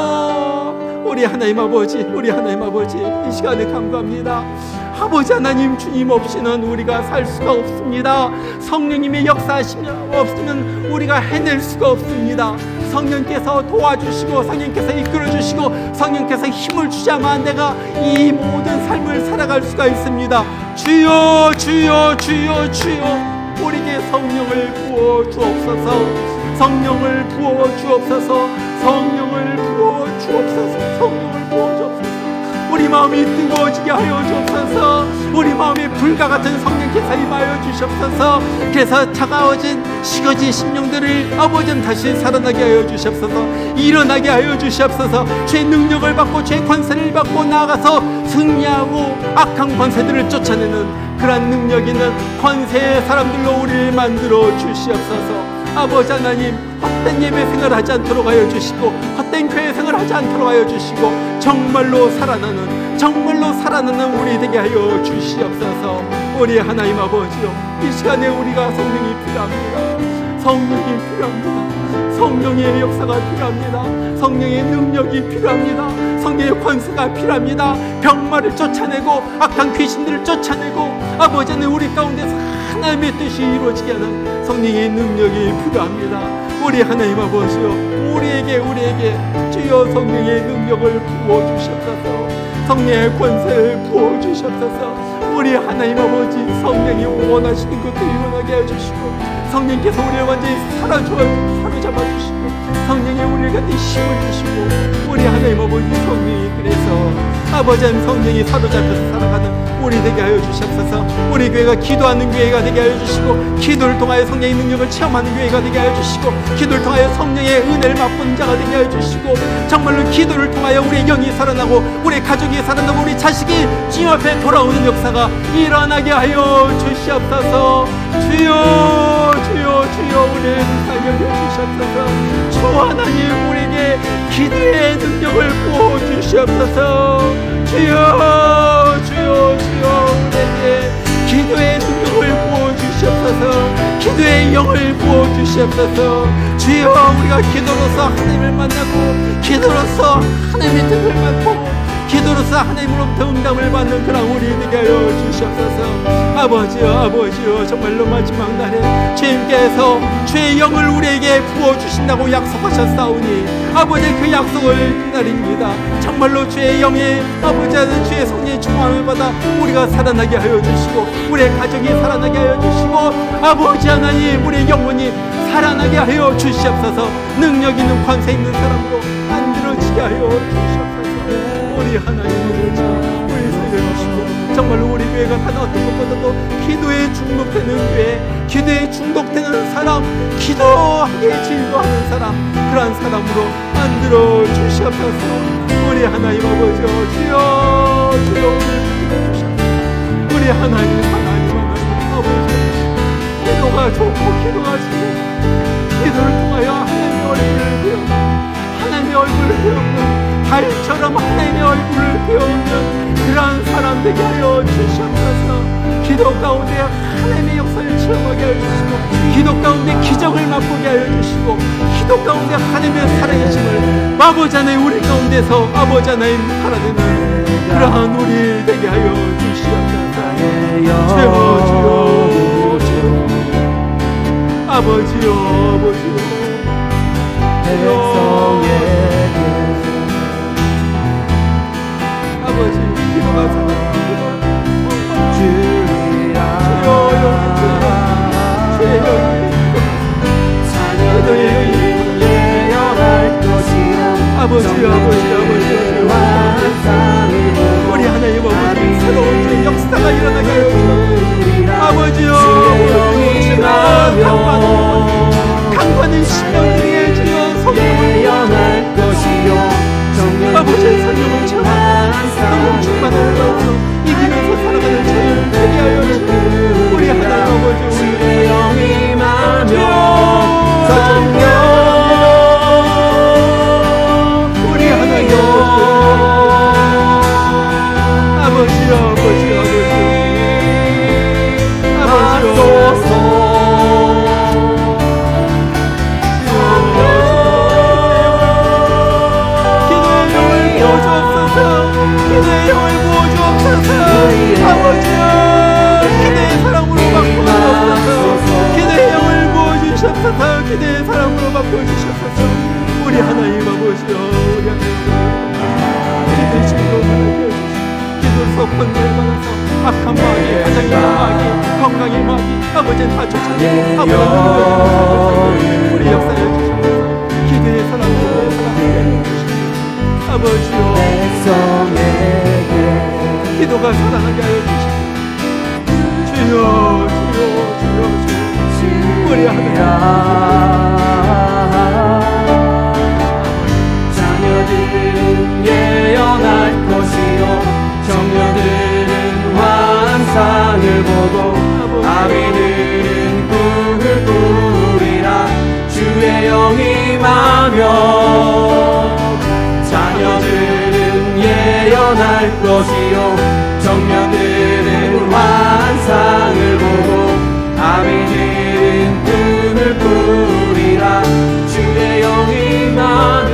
우리 하나님 아버지, 우리 하나님 아버지, 이 시간에 간구합니다. 아버지 하나님, 주님 없이는 우리가 살 수가 없습니다. 성령님의 역사하심이 없으면 우리가 해낼 수가 없습니다. 성령께서 도와주시고 성령께서 이끌어주시고 성령께서 힘을 주자만 내가 이 모든 삶을 살아갈 수가 있습니다. 주여 주여 주여 주여 우리에게 성령을 부어 주옵소서. 성령을 부어 주옵소서. 성령을 부어 주옵소서. 성령을 부어 주옵소서. 우리 마음이 뜨거워지게 하여 주옵소서. 우리 마음에 불과 같은 성령께서 임하여 주시옵소서. 그래서 차가워진 식어진 심령들을 아버지는 다시 살아나게 하여 주시옵소서. 일어나게 하여 주시옵소서. 죄의 능력을 받고 죄의 권세를 받고 나아가서 승리하고 악한 권세들을 쫓아내는 그러한 능력 있는 권세의 사람들로 우리를 만들어 주시옵소서. 아버지 하나님, 헛된 예배 생활 하지 않도록 하여 주시고 헛된 교회 생활 하지 않도록 하여 주시고 정말로 살아나는 우리 되게 하여 주시옵소서. 우리 하나님 아버지요, 이 시간에 우리가 성령이 필요합니다. 성령이 필요합니다. 성령의 역사가 필요합니다. 성령의 능력이 필요합니다. 성령의 권세가 필요합니다. 병마를 쫓아내고 악한 귀신들을 쫓아내고 아버지는 우리 가운데서 하나님의 뜻이 이루어지게 하는 성령의 능력이 필요합니다. 우리 하나님 아버지요, 우리에게 주여 성령의 능력을 부어주시옵소서. 성령의 권세를 부어주시옵소서. 우리 하나님 아버지, 성령이 원하시는 것도 일어나게 해주시고 성령께서 우리를 완전히 사로잡아 주시고 성령이 우리를 갖다 힘을 주시고 우리 하나님 아버지 성령이 그래서 아버지 하나님 성령이 사로잡혀서 살아가는 우리 되게 하여 주시옵소서. 우리 교회가 기도하는 교회가 되게 하여 주시고 기도를 통하여 성령의 능력을 체험하는 교회가 되게 하여 주시고 기도를 통하여 성령의 은혜를 맛보는 자가 되게 하여 주시고 정말로 기도를 통하여 우리 영이 살아나고 우리 가족이 살아나고 우리 자식이 주님 앞에 돌아오는 역사가 일어나게 하여 주시옵소서. 주여 주여 주여 우리를 살려 주시옵소서. 주 하나님 우리에게 기도의 능력을 부어주시옵소서. 주여 주여 주여 우리에게 기도의 능력을 부어주시옵소서. 기도의 영을 부어주시옵소서. 주여 우리가 기도로서 하나님을 만나고 기도로서 하나님의 뜻을 받고 기도로서 하나님으로부터 응답을 받는 그런 우리 되게 하여 주시옵소서. 아버지요 정말로 마지막 날에 주님께서 주의 영을 우리에게 부어주신다고 약속하셨사오니 아버지 그 약속을 기다립니다. 정말로 주의 영의 아버지 하는 주의 성령의 충만을 받아 우리가 살아나게 하여 주시고 우리의 가족이 살아나게 하여 주시고 아버지 하나님 우리의 영혼이 살아나게 하여 주시옵소서. 능력 있는 권세 있는 사람으로 만들어지게 하여 주시옵소서. 우리 하나님 아버지 우리 살려주시고 정말로 우리 교회가 다른 어떤 것보다도 기도에 중독되는 교회, 기도에 중독되는 사람, 기도하기에 즐거워하는 사람 그러한 사람으로 만들어 주시옵소서. 우리 하나님 아버지 주여 주여 우리를 주시옵소서. 우리 하나님 아버지 기도가 좋고 기도가 좋고 기도를 통하여 하나님의 얼굴을 배우고 하나님의 얼굴을 배우고 달처럼 하나님의 얼굴을 배우는 그러한 사람 되게 하여 주시옵소서. 기도 가운데 하나님의 역사를 체험하게 하여 주시고 기도 가운데 기적을 맛보게 하여 주시고 기도 가운데 하나님의 살아계심을 아버지 하나님 우리 가운데서 아버지 하나님 살아내는 그러한 우리 되게 하여 주시옵소서. 주여 주여 아버지요 아버지 기도가 살아납니다. 주여 아버지 우리 하나님 아버지 새로운 주의 역사가 일어나게 하여 주옵소서. 아버지요 강건한 심령들의 주여 성령을 아버지 성령을 채워서 성령 충만을 받아서 이기면서 살아가는 저희를 되게 하여 주시고 우리 하나님 아버지 우리의 영이 마며 성령 우리 하나님 아버지 기도의 사랑으로 바꿔주셔서 기도의 영을 부어주셔서 기도의 사랑으로 바꿔주셔서 건강을 받아서 악한 마귀, 가정의 마귀, 건강의 마귀, 아버지는 다 쫓아내고 아버지는 우리 역사에 주셔서 기대의 사랑, 기도의 사랑 아버지요, 기도가 살아나게 하여 주시고 주여 주여 주여 주여 우리 하나님 자녀들은 예언할 것이요 청년들은 환상을 보고 아비들은 꿈을 꾸리라 주의 영이 임하며 자녀들은 예언할 것이요 청년들은 환상을 보고 아비들은 꿈을 꾸리라 주의 영이 임하며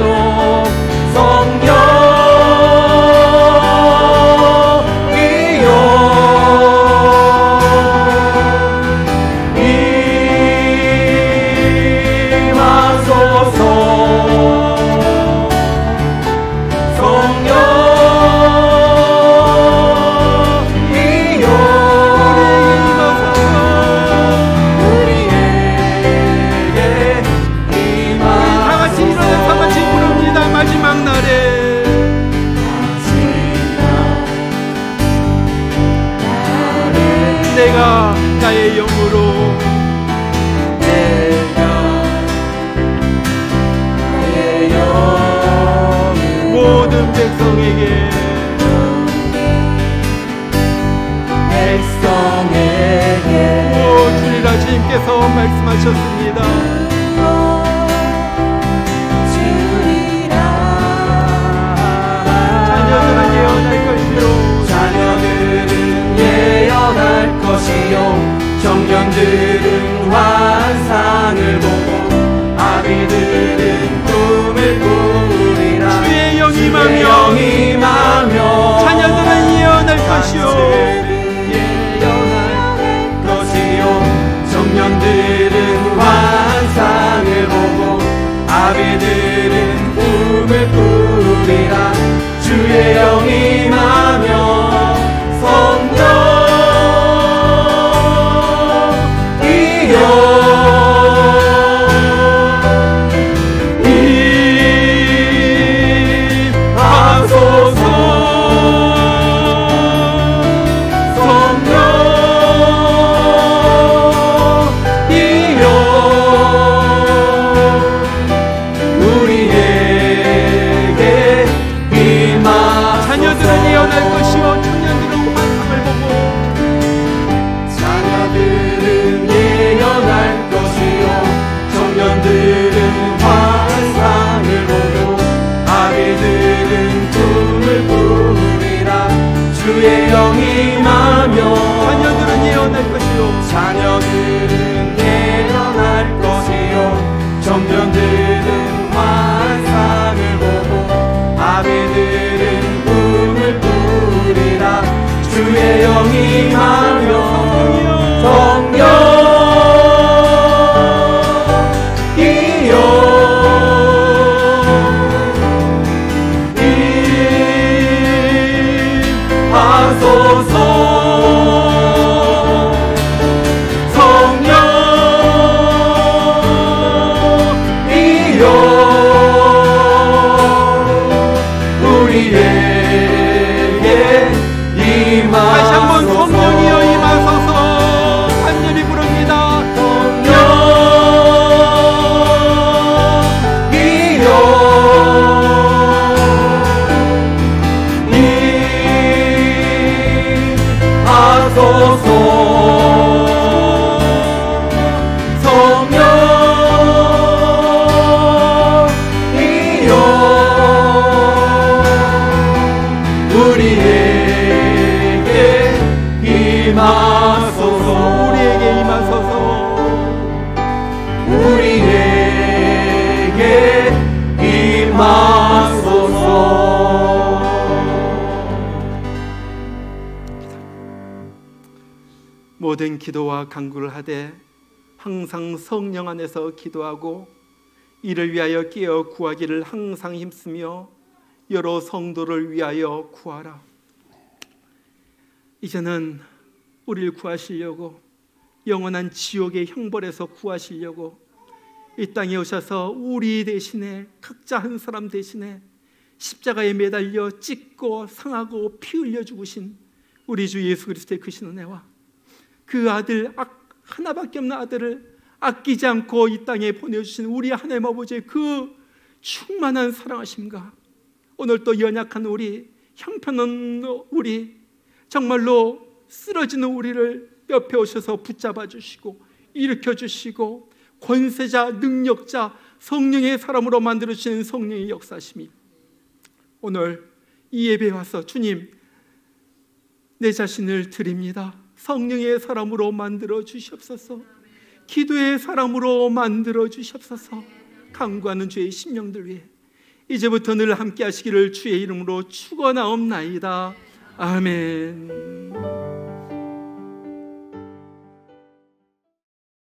내가 나의 영으로 모든 백성에게 주리라 주님께서 말씀하셨습니다. 자녀들은 예언할 것이요 청년들은 환상을 보고 아비들은 꿈을 꾸리라 주의 영이 임하며 자녀들은 예언할 것이요 청년들은 환상을 보고 아비들은 꿈을 꾸리라 주의 영이 임하며 성령 주의 영이 임하며 자녀들은 예언할 것이요 자녀들은 예언할 것이요 청년들은 환상을 보고 아비들은 꿈을 꾸리라 주의 영이 임하며 성령 다시 한번 성령이여 임하소서 간절히 부릅니다. 성령이여 임하소서 모든 기도와 간구를 하되 항상 성령 안에서 기도하고 이를 위하여 깨어 구하기를 항상 힘쓰며 여러 성도를 위하여 구하라. 이제는 우리를 구하시려고, 영원한 지옥의 형벌에서 구하시려고 이 땅에 오셔서 우리 대신에, 각자 한 사람 대신에 십자가에 매달려 찢고 상하고 피 흘려 죽으신 우리 주 예수 그리스도의 크신 은혜와 그 아들, 하나밖에 없는 아들을 아끼지 않고 이 땅에 보내주신 우리 하나님 아버지의 그 충만한 사랑하심과 오늘 또 연약한 우리, 형편없는 우리, 정말로 쓰러지는 우리를 옆에 오셔서 붙잡아 주시고 일으켜 주시고 권세자, 능력자, 성령의 사람으로 만들어주시는 성령의 역사심이 오늘 이 예배에 와서 주님, 내 자신을 드립니다. 성령의 사람으로 만들어 주시옵소서. 기도의 사람으로 만들어 주시옵소서. 간구하는 주의 심령들 위해 이제부터 늘 함께 하시기를 주의 이름으로 축원하옵나이다. 아멘.